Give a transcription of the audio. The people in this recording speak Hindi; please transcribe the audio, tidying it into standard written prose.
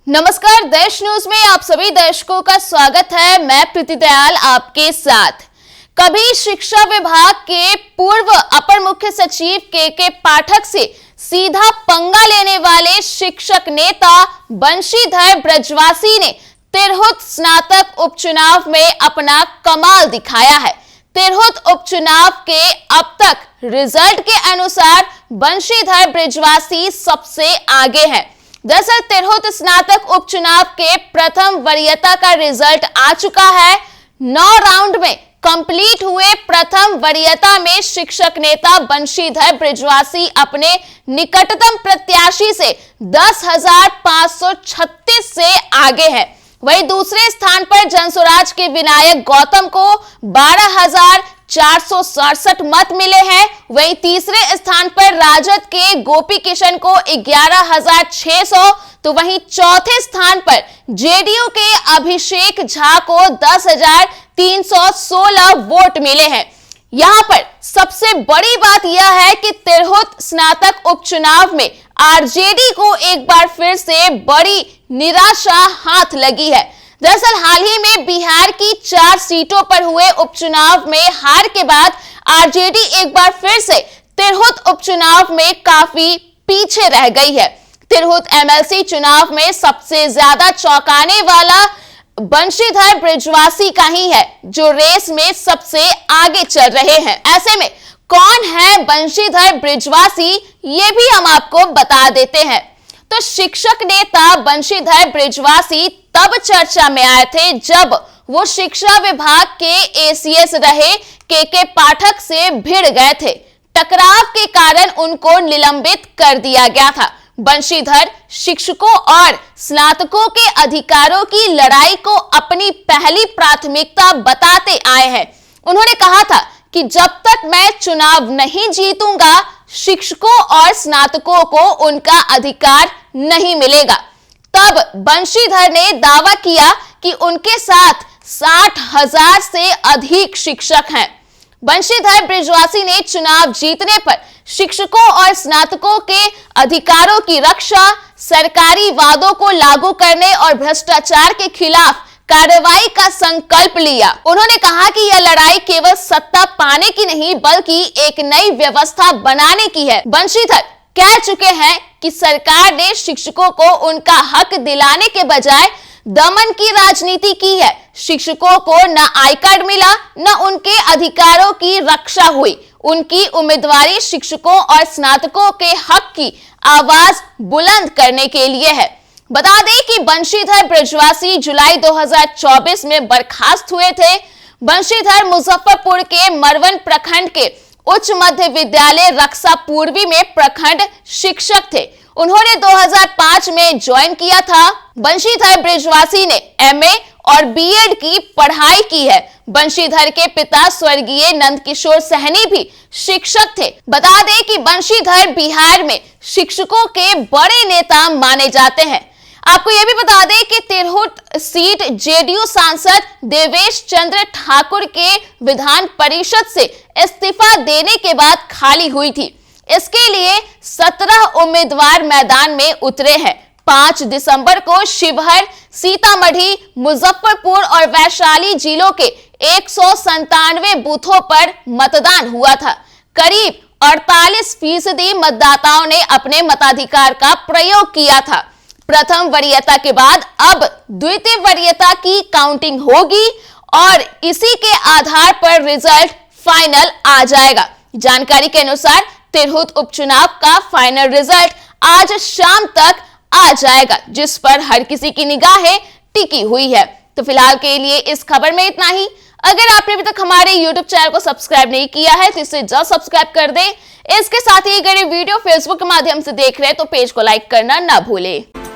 नमस्कार, देश न्यूज में आप सभी दर्शकों का स्वागत है। मैं प्रीति दयाल आपके साथ। कभी शिक्षा विभाग के पूर्व अपर मुख्य सचिव के पाठक से सीधा पंगा लेने वाले शिक्षक नेता बंशीधर ब्रजवासी ने तिरहुत स्नातक उपचुनाव में अपना कमाल दिखाया है। तिरहुत उपचुनाव के अब तक रिजल्ट के अनुसार बंशीधर ब्रजवासी सबसे आगे हैं। दरअसल तिरहुत स्नातक उपचुनाव के प्रथम वरीयता का रिजल्ट आ चुका है। 9 राउंड में कंप्लीट हुए प्रथम वरीयता में शिक्षक नेता बंशीधर ब्रजवासी अपने निकटतम प्रत्याशी से 10,536 से आगे है। वहीं दूसरे स्थान पर जनसुराज के विनायक गौतम को 12,467 मत मिले हैं। वहीं तीसरे स्थान पर राजद के गोपी किशन को 11,600, तो वहीं चौथे स्थान पर जेडीयू के अभिषेक झा को 10,316 वोट मिले हैं। यहां पर सबसे बड़ी बात यह है कि तिरहुत स्नातक उपचुनाव में आरजेडी को एक बार फिर से बड़ी निराशा हाथ लगी है। दरअसल हाल ही में बिहार की 4 सीटों पर हुए उपचुनाव में हार के बाद आरजेडी एक बार फिर से तिरहुत उपचुनाव में काफी पीछे रह गई है। तिरहुत एमएलसी चुनाव में सबसे ज्यादा चौंकाने वाला बंशीधर ब्रजवासी का ही है, जो रेस में सबसे आगे चल रहे हैं। ऐसे में कौन है बंशीधर ब्रजवासी, ये भी हम आपको बता देते हैं। तो शिक्षक नेता बंशीधर ब्रजवासी तब चर्चा में आए थे जब वो शिक्षा विभाग के एसीएस रहे के पाठक से भिड़ गए थे। टकराव के कारण उनको निलंबित कर दिया गया था। बंशीधर शिक्षकों और स्नातकों के अधिकारों की लड़ाई को अपनी पहली प्राथमिकता बताते आए हैं। उन्होंने कहा था कि जब तक मैं चुनाव नहीं जीतूंगा, शिक्षकों और स्नातकों को उनका अधिकार नहीं मिलेगा। तब बंशीधर ने दावा किया कि उनके साथ 60,000 से अधिक शिक्षक हैं। बंशीधर ब्रजवासी ने चुनाव जीतने पर शिक्षकों और स्नातकों के अधिकारों की रक्षा, सरकारी वादों को लागू करने और भ्रष्टाचार के खिलाफ कार्रवाई का संकल्प लिया। उन्होंने कहा कि यह लड़ाई केवल सत्ता पाने की नहीं, बल्कि एक नई व्यवस्था बनाने की है। बंशीधर कह चुके हैं कि सरकार ने शिक्षकों को उनका हक दिलाने के बजाय दमन की राजनीति की है। शिक्षकों को न आई कार्ड मिला, न उनके अधिकारों की रक्षा हुई। उनकी उम्मीदवारी शिक्षकों और स्नातकों के हक की आवाज बुलंद करने के लिए है। बता दें कि बंशीधर ब्रजवासी जुलाई 2024 में बर्खास्त हुए थे। बंशीधर मुजफ्फरपुर के मरवन प्रखंड के उच्च मध्य विद्यालय रक्षा पूर्वी में प्रखंड शिक्षक थे। उन्होंने 2005 में ज्वाइन किया था। बंशीधर ब्रजवासी ने एमए और बीएड की पढ़ाई की है। बंशीधर के पिता स्वर्गीय नंदकिशोर सहनी भी शिक्षक थे। बता दें कि बंशीधर बिहार में शिक्षकों के बड़े नेता माने जाते हैं। आपको यह भी बता दें कि तिरहुत सीट जेडीयू सांसद देवेश चंद्र ठाकुर के विधान परिषद से इस्तीफा देने के बाद खाली हुई थी। इसके लिए 17 उम्मीदवार मैदान में उतरे हैं। 5 दिसंबर को शिवहर, सीतामढ़ी, मुजफ्फरपुर और वैशाली जिलों के 197 बूथों पर मतदान हुआ था। करीब 48% मतदाताओं ने अपने मताधिकार का प्रयोग किया था। प्रथम वरीयता के बाद अब द्वितीय वरीयता की काउंटिंग होगी और इसी के आधार पर रिजल्ट फाइनल आ जाएगा। जानकारी के अनुसार तिरहुत उपचुनाव का फाइनल रिजल्ट आज शाम तक आ जाएगा, जिस पर हर किसी की निगाहें टिकी हुई है। तो फिलहाल के लिए इस खबर में इतना ही। अगर आपने अभी तक हमारे YouTube चैनल को सब्सक्राइब नहीं किया है तो इसे जल्द सब्सक्राइब कर दें। इसके साथ ही अगर ये वीडियो फेसबुक के माध्यम से देख रहे हैं तो पेज को लाइक करना ना भूलें।